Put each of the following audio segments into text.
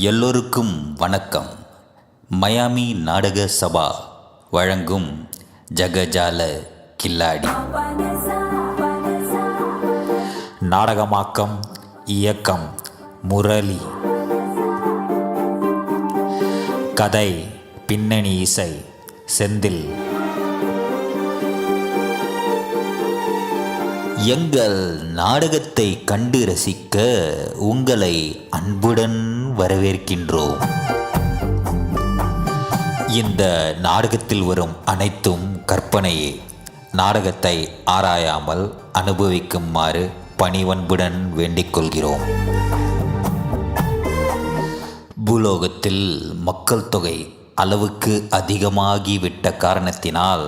எல்லோருக்கும் வணக்கம். மயாமி நாடக சபா வழங்கும் ஜகஜால கில்லாடி. நாடகமாக்கம், இயக்கம் முரளி. கதை, பின்னணி இசை செந்தில். எங்கள் நாடகத்தை கண்டு ரசிக்க உங்களை அன்புடன் வரவேற்கின்றோம். இந்த நாடகத்தில் வரும் அனைத்தும் கற்பனையே. நாடகத்தை ஆராயாமல் அனுபவிக்குமாறு பணிவன்புடன் வேண்டிக் கொள்கிறோம். பூலோகத்தில் மக்கள் தொகை அளவுக்கு அதிகமாகிவிட்ட காரணத்தினால்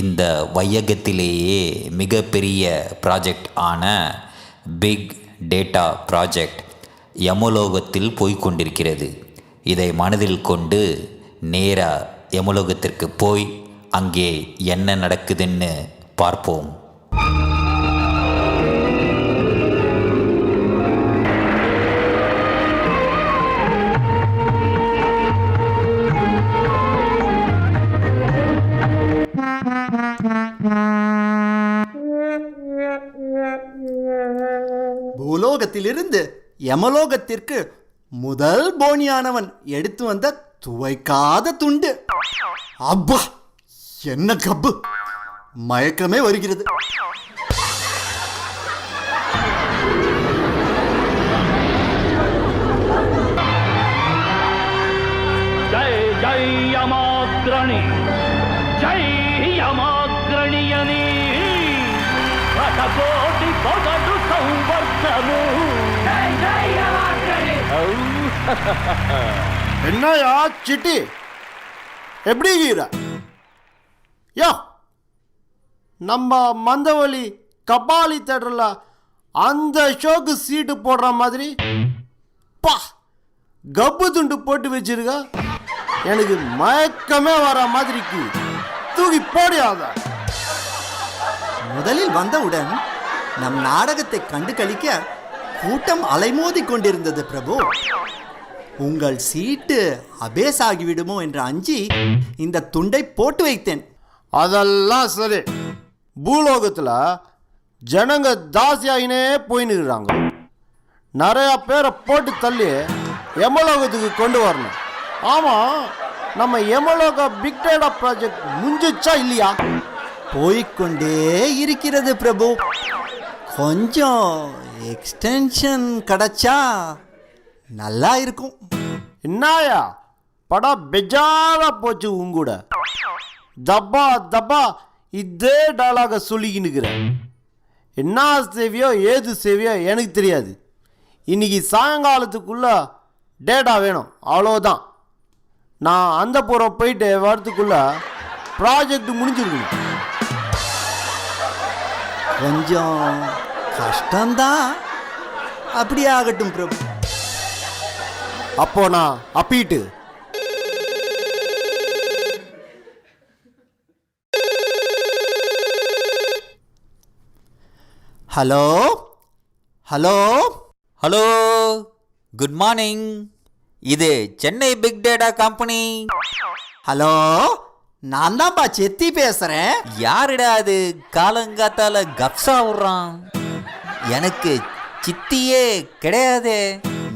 இந்த வையகத்திலேயே மிகப்பெரிய ப்ராஜெக்ட் ஆன பிக் டேட்டா ப்ராஜெக்ட் யமலோகத்தில் போய்கொண்டிருக்கிறது. இதை மனதில் கொண்டு நேராக யமலோகத்திற்கு போய் அங்கே என்ன நடக்குதுன்னு பார்ப்போம். பூலோகத்திலிருந்து யமலோகத்திற்கு முதல் போனியானவன் எடுத்து வந்த துவைக்காத துண்டு. அப்பா, என்ன கப்பு! மயக்கமே வருகிறது. ஜெய் ஜெய் யமாக்ரணி, ஜெய் யமாக்ரணியனி, ரதகோடி பொகடு சௌவர்த்தமு. ஜெய் ஜெய் யமாக்ரணி. என்னையா சிட்டி, எப்படி இருக்கிற? யோ, நம்ம மந்தவழி கபாலி தேட்டரில் அந்த ஷோக்கு சீட்டு போடுற மாதிரி பா கப்பு துண்டு போட்டு வச்சிருக்க. எனக்கு மயக்கமே வர மாதிரிக்கு தூக்கி போடியாத. முதலில் வந்தவுடன் நம் நாடகத்தை கண்டு கழிக்க கூட்டம் அலைமோதி கொண்டிருந்தது பிரபு. உங்கள் சீட்டு அபேஸ் ஆகிவிடுமோ என்று அஞ்சி இந்த துண்டை போட்டு வைத்தேன். அதெல்லாம் சரி. பூலோகத்தில் ஜனங்க தாசியாகினே போயின்னுக்குறாங்க. நிறையா பேரை போட்டு தள்ளி யமலோகத்துக்கு கொண்டு வரணும். ஆமாம், நம்ம யமலோக பிக் டேட்டா ப்ராஜெக்ட் முடிஞ்சிச்சா இல்லையா? போய்கொண்டே இருக்கிறது பிரபு. கொஞ்சம் எக்ஸ்டென்ஷன் கிடைச்சா நல்லா இருக்கும். என்னாயா படம் பெஜாரா போச்சு உங்கூட. தப்பா தப்பா இதே டாலாக சொல்லிக்கின்னுக்கிறேன். என்ன சேவையோ ஏது சேவையோ எனக்கு தெரியாது. இன்னைக்கு சாயங்காலத்துக்குள்ள டேட்டா வேணும், அவ்வளோதான். நான் அந்த புறம் போயிட்டு வரத்துக்குள்ள ப்ராஜெக்ட் முடிஞ்சிருக்கணும். கொஞ்சம் கஷ்டம்தான். அப்படியே ஆகட்டும் பிரபு. அப்போ நான் அப்பீட்டு. Hello hello hello, good morning. இது Chennai big data company. Hello, நான் தான்ப்பா செத்தி பேசுறேன். யாருடா அது காலங்காத்தால கப்ஸா விடுறான்? எனக்கு சித்தியே கிடையாதே.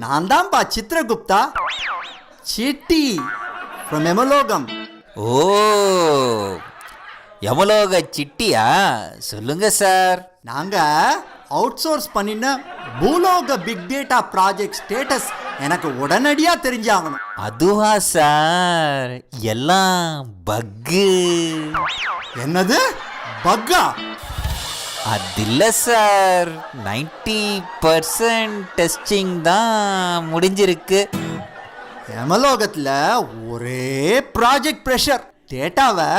நான் தான்ப்பா சித்ரகுப்தா, சிட்டி ஃப்ரம் யமலோகம். ஓ, யமலோக சிட்டியா? சொல்லுங்க சார். நாங்கள் அவுட் சோர்ஸ் பண்ணின பூலோக பிக் டேட்டா ப்ராஜெக்ட் ஸ்டேட்டஸ் எனக்கு உடனடியாக தெரிஞ்சாகணும். அதுவா சார்? எல்லாம் பக்கு. என்னது பக்கா? அதில்ல சார், 90% டெஸ்டிங் தான் முடிஞ்சிருக்கு. யமலோகத்தில் ஒரே ப்ராஜெக்ட் ப்ரெஷர். டேட்டாவை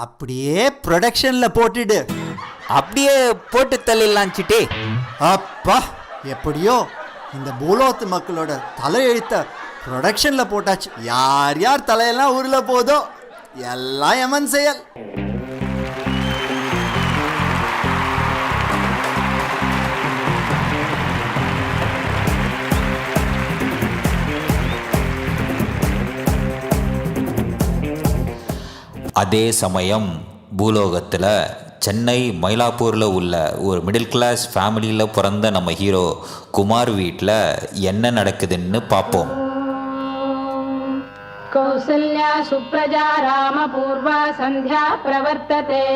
அப்படியே ப்ரொடக்ஷனில் போட்டுடு. அப்படியே போட்டு தள்ளிடலாம் சிட்டி. அப்பா, எப்படியோ இந்த பூலோகத்து மக்களோட தலையெழுத்த ப்ரொடக்ஷனில் போட்டாச்சு. யார் யார் தலையெல்லாம் உருள போதோ எல்லாம் யமன் செயல். அதே சமயம் பூலோகத்தில் சென்னை மயிலாப்பூரில் உள்ள ஒரு மிடில் கிளாஸ் ஃபேமிலியில் பிறந்த நம்ம ஹீரோ குமார் வீட்டில் என்ன நடக்குதுன்னு பார்ப்போம். கௌசல்யா சுப்ரஜா ராமபூர்வா சந்தியா பிரவர்த்ததே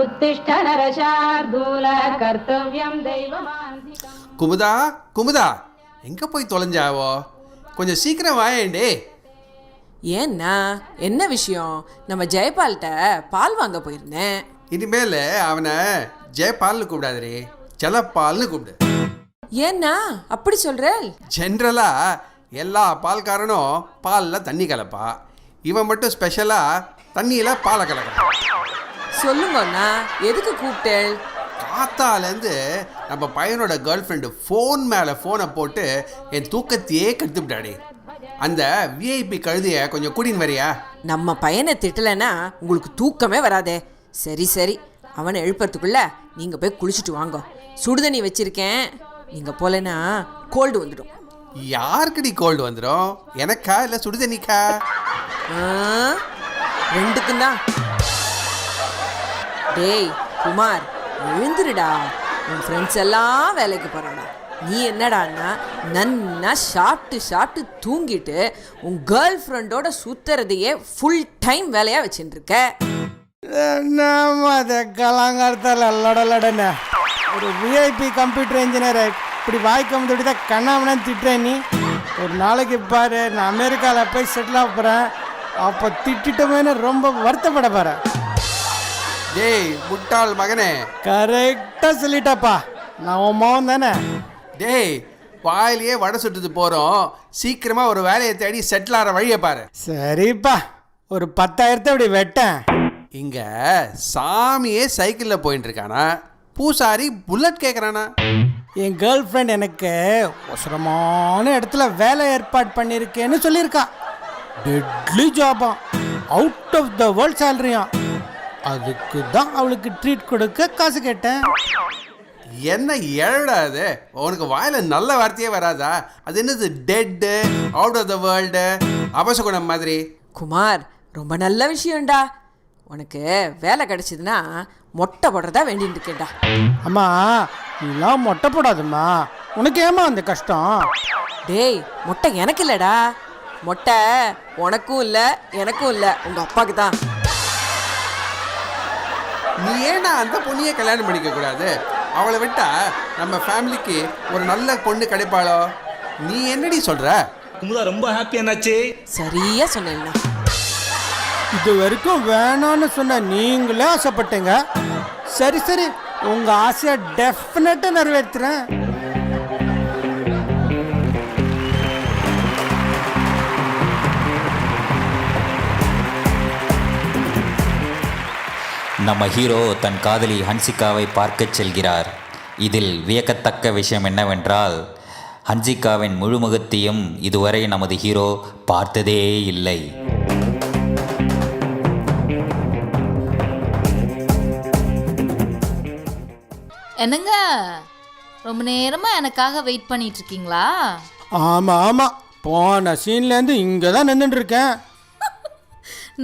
உத்திஷ்ட நரசார்தூல கர்த்தவ்யம் தெய்வமாந்திகம். குமுதா குமுதா எங்க போய் தொலைஞ்சாவோ? கொஞ்சம் சீக்கிரம் வாயேண்டே. ஏன்னா என்ன விஷயம்? நம்ம ஜெயபால்கிட்ட பால் வாங்க போயிருந்தேன். இனிமேல் அவனை ஜெயபால்னு கூப்பிடாதே, ஜலப்பால்னு கூப்பிடு. ஏன்னா அப்படி சொல்ற? ஜென்ரலா எல்லா பால்காரனும் பாலில் தண்ணி கலப்பா, இவன் மட்டும் ஸ்பெஷலாக தண்ணியில் பாலை கலக்கிறான். சொல்லுங்கண்ணா, எதுக்கு கூப்பிட்டேள்? காத்தாலேருந்து நம்ம பையனோட கேர்ள் ஃப்ரெண்டு ஃபோன் மேலே ஃபோனை போட்டு என் தூக்கத்தையே கெடுத்துவிட்டாடி. அந்த விஐபி கழுதியை கொஞ்சம் கூட்டின்னு வரியா? நம்ம பையனை திட்டலைன்னா உங்களுக்கு தூக்கமே வராதே. சரி சரி, அவனை எழுப்புறதுக்குள்ள நீங்கள் போய் குளிச்சுட்டு வாங்க. சுடுதண்ணி வச்சிருக்கேன், நீங்கள் போலன்னா கோல்டு வந்துடும். யாருக்குடி கோல்டு வந்துடும்? எனக்கா இல்லை சுடுதண்ணிக்கா? ரெண்டுக்கும் தான். டேய் குமார், எழுந்துருடா. உன் ஃப்ரெண்ட்ஸ் எல்லாம் வேலைக்கு போகிறாடா. நீ என்னடான்னா நன்னா சாப்பிட்டு தூங்கிட்டு உன் கேர்ள் ஃப்ரெண்டோட சுத்துறதையே ஃபுல் டைம் வேலையாக வச்சுட்டு இருக்க. அதை கலாங்காரத்தால் லடலடன்னு ஒரு விஐபி கம்ப்யூட்டர் இன்ஜினியரை இப்படி வாய்க்கம் தொட்டி தான் கண்ணாமனு திட்டுறேன். நீ ஒரு நாளைக்கு பாரு, நான் அமெரிக்காவில் போய் செட்டில் ஆக போகிறேன். அப்போ திட்டமேனு ரொம்ப வருத்தப்பட போகிறேன். டேய் முட்டாள் மகனே, கரெக்டாக சொல்லிட்டாப்பா, நான் உன் மகன் தானே. டேய் வாயிலேயே வடை சுட்டுட்டு போகிறோம், சீக்கிரமாக ஒரு வேலையை தேடி செட்டில் ஆகிற வழியை பாரு. சரிப்பா, ஒரு 10,000 இப்படி வெட்டேன். இங்கே சாமியே சைக்கிளில் போயிட்டு இருக்கானா, பூசாரி புல்லட் கேட்குறானா? என் கேர்ள் ஃப்ரெண்ட் எனக்கு அவசரமான இடத்துல வேலை ஏற்பாடு பண்ணியிருக்கேன்னு சொல்லியிருக்கா. டெட்லி ஜாபாம், அவுட் ஆஃப் த வேர்ல்ட் சேலரியாம். அதுக்கு தான் அவளுக்கு ட்ரீட் கொடுக்க காசு கேட்டேன். என்ன ஏழாது, உனக்கு வாயில நல்ல வார்த்தையே வராதா? அது என்னது dead, out of the world, அபசகுணம் மாதிரி? குமார், ரொம்ப நல்ல விஷயம்டா. உனக்கு வேலை கிடைச்சதுன்னா மொட்டை போடுறதா வேண்டிட்டு இருக்கேன்டா. அம்மா, நீலாம் மொட்டை போடாதும்மா, உனக்கு ஏமா அந்த கஷ்டம்? டேய், மொட்டை எனக்கு இல்லைடா. மொட்டை உனக்கும் இல்லை எனக்கும் இல்லை, உங்கள் அப்பாவுக்கு தான். நீ ஏன்னா அந்த பொண்ணையே கல்யாணம் பண்ணிக்க கூடாது? அவளை விட்டா நம்ம ஃபேமிலிக்கு ஒரு நல்ல பொண்ணு கிடைப்பாளோ? நீ என்னடி சொல்ற? குமுதா ரொம்ப ஹாப்பி என்னாச்சு? சரியா சொன்னேன்னா. இது வரைக்கும் வேணான்னு சொன்ன நீங்களே ஆசைப்பட்டீங்க. சரி சரி, உங்க ஆசையை டெஃபினட்டா நிறைவேற்றுறேன். நம்ம ஹீரோ தன் காதலி ஹன்சிகாவை பார்க்கச் செல்கிறார். இதில் வியக்கத்தக்க விஷயம் என்னவென்றால், ஹன்சிகாவின் முழுமுகத்தையும் இதுவரை நமது ஹீரோ பார்த்ததே இல்லை. என்னங்க, ரொம்ப நேரமா எனக்காக வெயிட் பண்ணிட்டு இருக்கீங்களா? ஆமா ஆமா, போன சீன்லேருந்து இங்கே தான் நின்றுட்டு இருக்கேன்.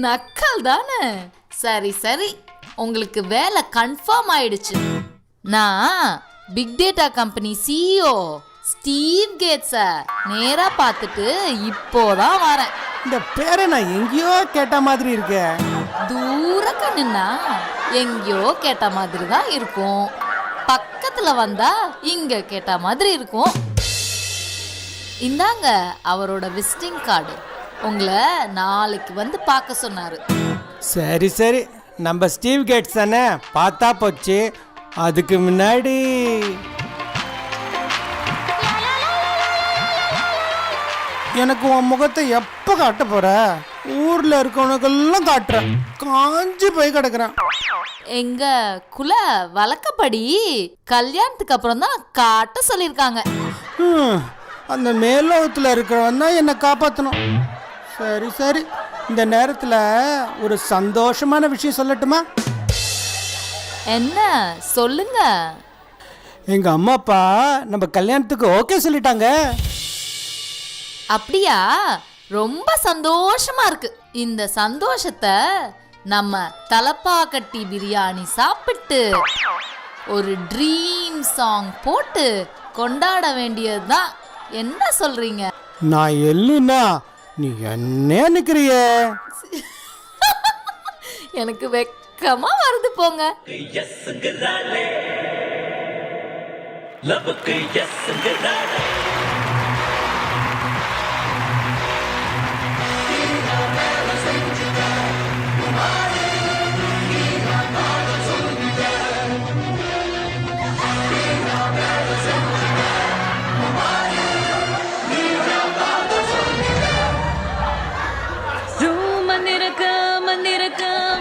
நக்கல் தானே? சரி சரி, உங்களுக்கு வேலை கன்ஃபார்ம் ஆயிடுச்சு. நான் big data company CEO Steve கேட்ஸை நேரா பார்த்துட்டு இப்போதான் வரேன். இந்த பேரை நான் எங்கேயோ கேட்ட மாதிரி இருக்கேன். தூர கண்ணுன்னா எங்கேயோ கேட்ட மாதிரி தான் இருக்கும், பக்கத்துல வந்தா இங்க கேட்ட மாதிரி இருக்கும். இந்தாங்க அவரோட விசிட்டிங் கார்டு, உங்களை நாளைக்கு வந்து பார்க்க சொன்னாரு. சரி சரி, நம்ம ஸ்டீவ் கேட்ஸ் தானே, பார்த்தா போச்சு. அதுக்கு முன்னாடி எனக்கு உன் முகத்தை எப்போ காட்ட போற? ஊர்ல இருக்கவனுக்கெல்லாம் காட்டுறேன், காஞ்சி போய் கிடக்குறேன். எங்க குல வழக்கப்படி கல்யாணத்துக்கு அப்புறம் தான் காட்ட சொல்லியிருக்காங்க. அந்த மேலோகத்தில் இருக்கிறவன் தான் என்னை காப்பாற்றணும். சரி சரி, இந்த நேரத்தில் ஒரு சந்தோஷமான விஷயம் சொல்லட்டுமா? என்ன சொல்லுங்க. எங்கள் அம்மா அப்பா நம்ம கல்யாணத்துக்கு ஓகே சொல்லிட்டாங்க. அப்படியா? ரொம்ப சந்தோஷமா இருக்கு. இந்த சந்தோஷத்தை நம்ம தலப்பாக்கட்டி பிரியாணி சாப்பிட்டு ஒரு ட்ரீம் சாங் போட்டு கொண்டாட வேண்டியதுதான். என்ன சொல்றீங்க? நான் எல்லுன்னா நீ என்ன நிக்கிறிய? எனக்கு வெக்கமா வருது போங்க.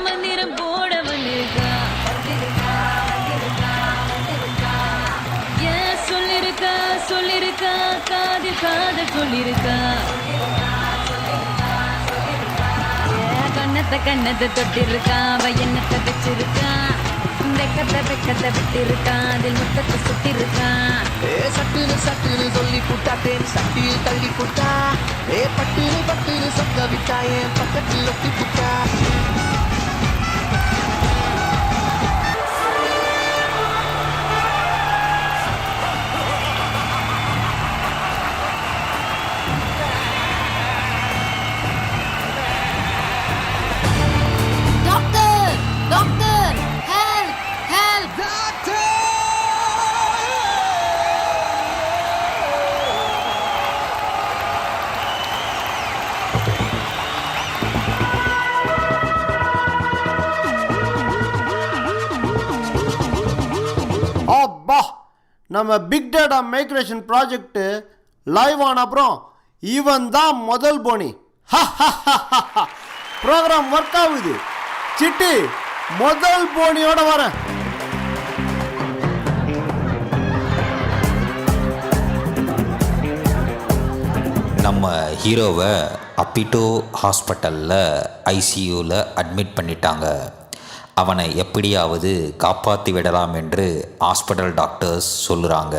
மந்திரம் போட வந்திருக்கா, ஏன் சொல்லிருக்கா சொல்லிருக்கா, காதில் காதல் சொல்லிருக்கா, கண்ணத்தை தொட்டிருக்கா, எண்ணத்தை வச்சிருக்கா, வெக்கத்தை விட்டிருக்கா, அதில் முத்தத்தை சுட்டிருக்கா. சட்டுன்னு சொல்லி புட்டா, தேன் சட்டியில் தள்ளி புட்டா, பட்டுன்னு சொக்க விட்டா, என் பக்கத்தில் ஒட்டி புட்டா. Doctor doctor help help. அப்பா, நம்ம big data migration project live ஆன அப்புறம் இவன் தான் முதல் போனி. ப்ரோக்ராம் ஒர்க் ஆகுது. சிட்டி, முதல் போனியோட வரேன். நம்ம ஹீரோவை அப்பிட்டோ ஹாஸ்பிட்டலில் ஐசியூவில் அட்மிட் பண்ணிட்டாங்க. அவனை எப்படியாவது காப்பாற்றி விடலாம் என்று ஹாஸ்பிட்டல் டாக்டர்ஸ் சொல்லுறாங்க.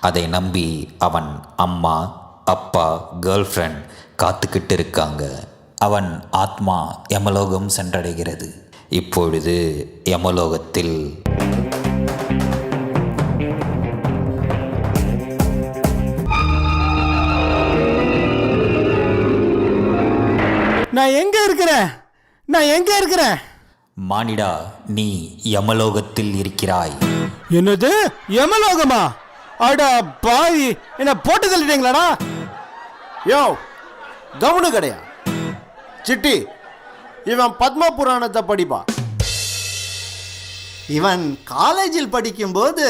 அதை நம்பி அவன் அம்மா, அப்பா, கேர்ள் ஃப்ரெண்ட் காத்துக்கிட்டு இருக்காங்க. அவன் ஆத்மா யமலோகம் சென்றடைகிறது. இப்பொழுது யமலோகத்தில் நான் எங்க இருக்கிறேன்? மானிடா, நீ யமலோகத்தில் இருக்கிறாய். என்னது, யமலோகமா? அடா பாவி, என்ன போட்டு தள்ளிட்டீங்களாடா? யோ, கவனு கிடையா? சிட்டி, இவன் பத்ம புராணத்தை படிப்பா. இவன் காலேஜில் படிக்கும்போது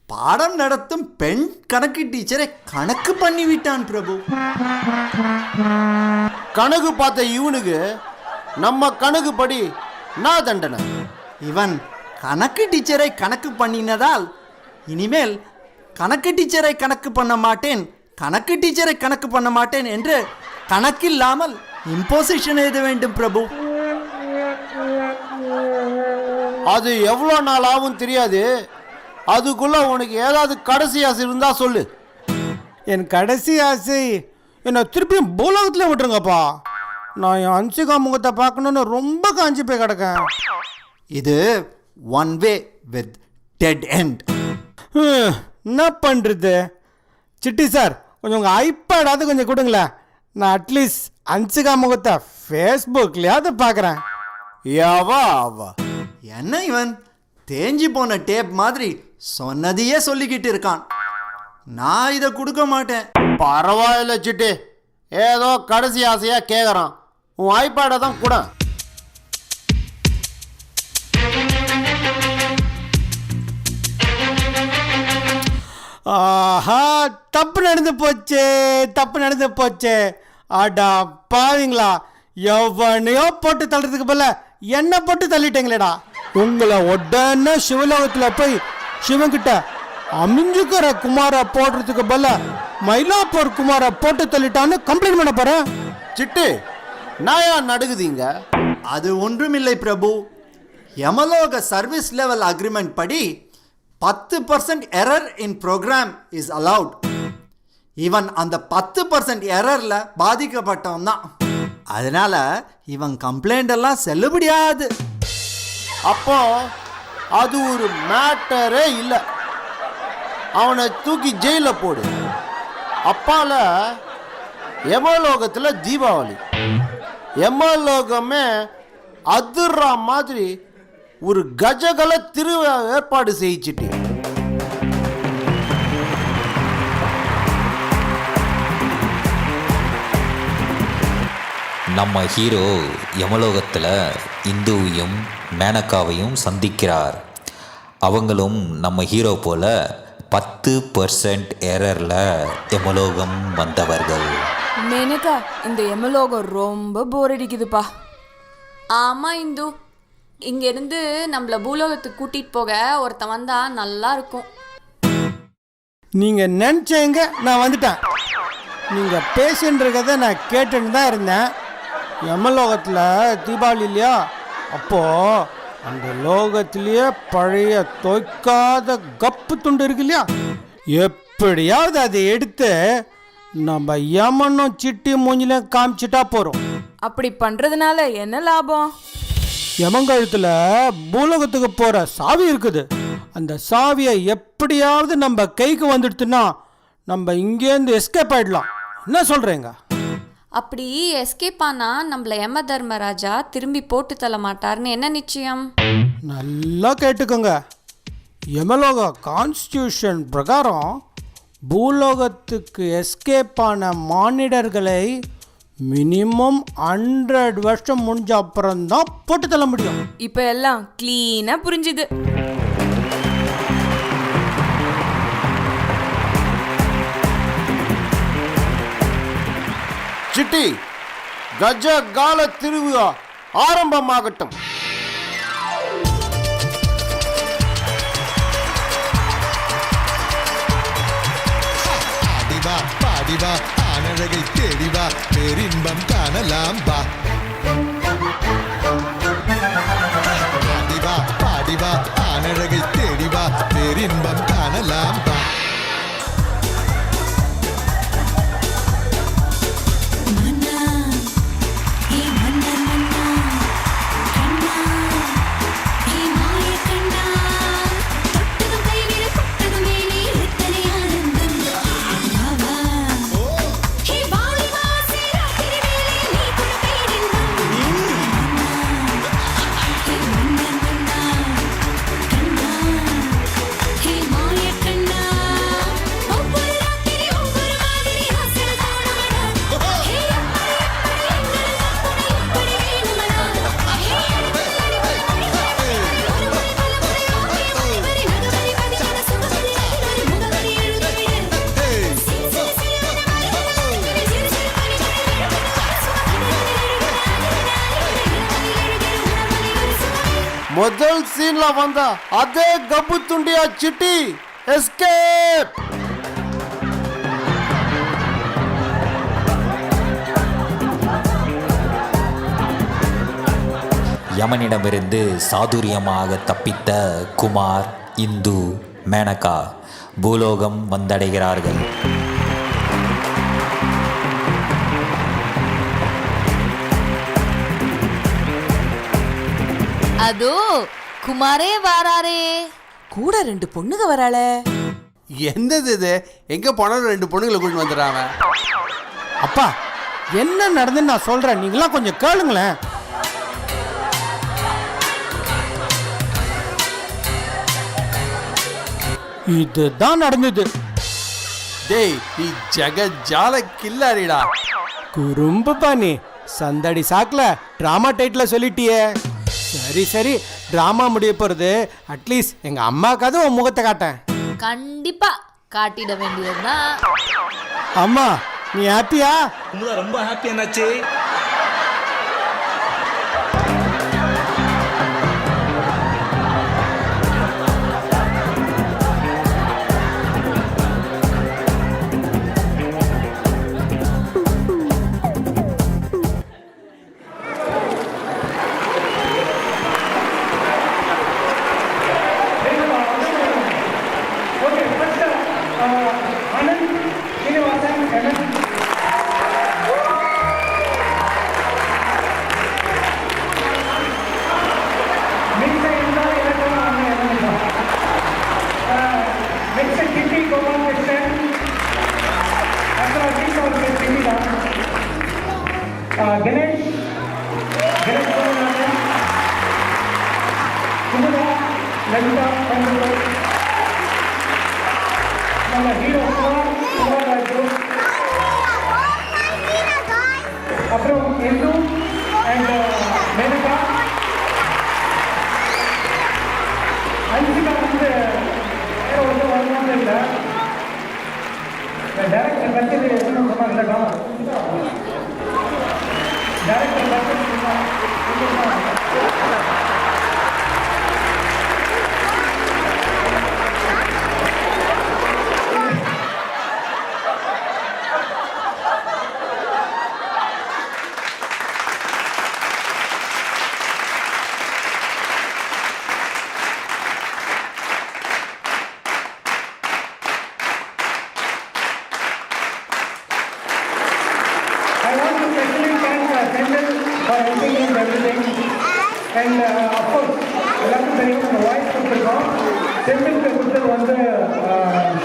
பாடம் நடத்தும் பெண் கணக்கு டீச்சரை கணக்கு பண்ணிவிட்டான் பிரபு. கணக்கு பார்த்த இவனுக்கு நம்ம கணக்கு படி நான் தண்டனை. இவன் கணக்கு டீச்சரை கணக்கு பண்ணினதால் இனிமேல் கணக்கு டீச்சரை கணக்கு பண்ண மாட்டேன், கணக்கு டீச்சரை கணக்கு பண்ண மாட்டேன் என்று கணக்கில்லாமல் இம்போசிஷன் எழுத வேண்டும் பிரபு. அது எவ்வளோ நாள் ஆகும் தெரியாது. அதுக்குள்ள உனக்கு ஏதாவது கடைசி ஆசை இருந்தா சொல்லு. என் கடைசி ஆசை என்னை திருப்பியும் பூலோகத்தில் விட்டுருங்கப்பா. நான் என் அன்சிகா முகத்தை பார்க்கணுன்னு ரொம்ப காஞ்சி போய் கிடக்கேன். இது one way with dead end. என்ன பண்ணுறது? சிட்டி சார், கொஞ்சம் உங்கள் ஐபேடாவது கொஞ்சம் கொடுங்களேன். நான் அட்லீஸ்ட் அன்சிகா முகத்தை ஃபேஸ்புக்லையாவது பார்க்குறேன். யாவா ஆவா, என்ன இவன் தேஞ்சி போன டேப் மாதிரி சொன்னதையே சொல்லிக்கிட்டு இருக்கான். நான் இதை கொடுக்க மாட்டேன். பரவாயில்ல சிட்டி, ஏதோ கடைசி ஆசையா கேட்குறான். உன் ஐபேடை தான் கூட. ஆஹா, தப்பு நடந்து போச்சே. அடா பாவீங்களா, எவனையோ போட்டு தள்ளுறதுக்கு போல என்ன போட்டு தள்ளிட்டீங்களேடா. உங்களை உடனே சிவலோகத்தில் போய் சிவன்கிட்ட அமிஞ்சுக்கிற குமாரை போடுறதுக்கு போல மயிலாப்பூர் குமாரை போட்டு தள்ளிட்டான்னு கம்ப்ளைண்ட் பண்ண போறேன். சிட்டு, நாயா நடுகுதீங்க? அது ஒன்றுமில்லை பிரபு. யமலோக சர்வீஸ் லெவல் அக்ரிமெண்ட் படி 10% error in program is allowed. இவன் அந்த 10% எரர்ல பாதிக்கப்பட்டவன் தான். அதனால இவன் கம்ப்ளைண்ட் எல்லாம் செல்லுபடியாது. அப்போ அது ஒரு மேட்டரே இல்லை. அவனை தூக்கி ஜெயிலில் போடு. அப்பால யமலோகத்தில் தீபாவளி. யமலோகமே அதிர்ற மாதிரி ஒரு கஜகல திருவிழா ஏற்பாடு செய்யிச்சிட்டு. நம்ம ஹீரோ யமலோகத்தில் இந்துவையும் மேனகாவையும் சந்திக்கிறார். அவங்களும் நம்ம ஹீரோ போல 10% எரரில் யமலோகம் வந்தவர்கள். மேனகா, இந்த யமலோகம் ரொம்ப போர் அடிக்குதுப்பா. ஆமா இந்து, இங்கேருந்து நம்மள பூலோகத்துக்கு கூட்டிகிட்டு போக ஒருத்தன் வந்தா நல்லா இருக்கும். நீங்கள் நினச்சேங்க, நான் வந்துட்டேன். நீங்கள் பேசின்றதை நான் கேட்டுன்னு தான் இருந்தேன். யமலோகத்தில் தீபாவளி இல்லையா, அப்போது அந்த லோகத்திலேயே பழைய தொய்க்காத கப்பு துண்டு இருக்கு இல்லையா, எப்படியாவது அதை எடுத்து நம்ம யமனும் சிட்டி மூஞ்சிலையும் காமிச்சிட்டா போகிறோம். அப்படி பண்ணுறதுனால என்ன லாபம்? யமங்கழுத்தில் பூலோகத்துக்கு போகிற சாவி இருக்குது. அந்த சாவியை எப்படியாவது நம்ம கைக்கு வந்துடுத்துன்னா நம்ம இங்கேருந்து எஸ்கேப் ஆகிடலாம். என்ன சொல்கிறேங்க? அப்படி எஸ்கேப் ஆனா நம்மள யம தர்மராஜா திரும்பி போட்டு தள்ள மாட்டார்னு என்ன நிச்சயம்? நல்லா கேட்டுக்கோங்க. யமலோக கான்ஸ்டியூஷன் பிரகாரம் பூலோகத்துக்கு எஸ்கேப் ஆன மானிடர்களை மினிமம் 100 வருஷம் முடிஞ்ச அப்புறம்தான் போட்டு தள்ள முடியும். இப்போ எல்லாம் க்ளீனாக புரிஞ்சுது. சிட்டி, கஜ கால திருவிழா ஆரம்பமாகட்டும். ஆடிவா பாடிவா ஆனழகை தேடிவா பேரின்பம் காணலாம் வா. ஆடிவா பாடிவா ஆனழகை தேடிவா பேரின்பம் காணலாம் வா. முதல் சீன்ல வந்த அதே கப்பு துண்டியா சிட்டி எஸ்கேப். யமனிடமிருந்து சாதுரியமாக தப்பித்த குமார், இந்து, மேனகா பூலோகம் வந்தடைகிறார்கள். அதோ குமாரே வாராரே. கூட 2 பொண்ணுங்க வராளே. என்னது இது? எங்கே போனாலும் 2 பொண்ணுங்களை கூட்டிட்டு வந்துடுறாங்க. அப்பா, என்ன நடந்துன்னு நான் சொல்கிறேன், நீங்களாம் கொஞ்சம் கேளுங்களேன். இதுதான் நடந்தது. டேய், நீ ஜால கில்லாடிடா. குறும்பு பண்ணி சந்தடி சாக்கில் ட்ராமா டைட்டில் சொல்லிட்டியே. சரி சரி, ட்ராமா முடிய போகிறது. அட்லீஸ்ட் எங்கள் அம்மாக்காவது உன் முகத்தை காட்டேன். கண்டிப்பா காட்டிட வேண்டியதுதான். அம்மா, நீ ஹாப்பியா? குமுதா ரொம்ப ஹாப்பி என்னாச்சு? நெக்ஸ்ட் கிட்டி கோபாலகிருஷ்ணன். அப்புறம் வீட்டில் ஒரு கிட்டி தான். கணேஷ் கோபாலநாதன். குமுதா லலிதா பந்தூர். நம்ம ஹீரோ குமார் ராஜு. அப்புறம் இந்து அண்ட் மேனகா. ஹன்சிகா வந்து வேற ஒன்றும் வரணும் இல்லை. டேரக்டர் பற்றி எதுவும் சொன்னாங்க டேரக்டர் பற்றி I want to especially thank Sendel for helping me in everything. And of course, எல்லாருக்கும் தெரியும் நம்ம வாய்ஸ் கொடுத்துருக்கோம். செந்திலுக்கு கொடுத்தது வந்து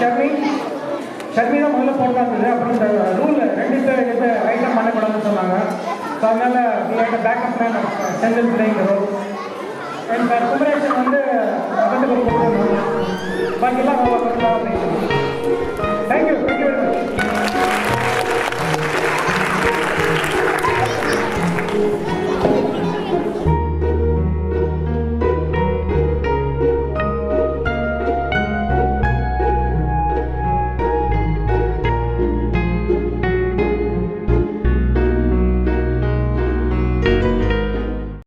ஷர்மி தான் முதல்ல போட்டா இருந்தது. அப்புறம் இந்த ரூல் 2 பேர் ஐட்டம் பண்ணக்கூடாதுன்னு சொன்னாங்க. ஸோ அதனால backup man Senthil playing role. And Kumaresan வந்து கொடுத்துருந்தோம். பாக்கியெல்லாம் நல்லா கொடுக்கலாம் அப்படின்னு.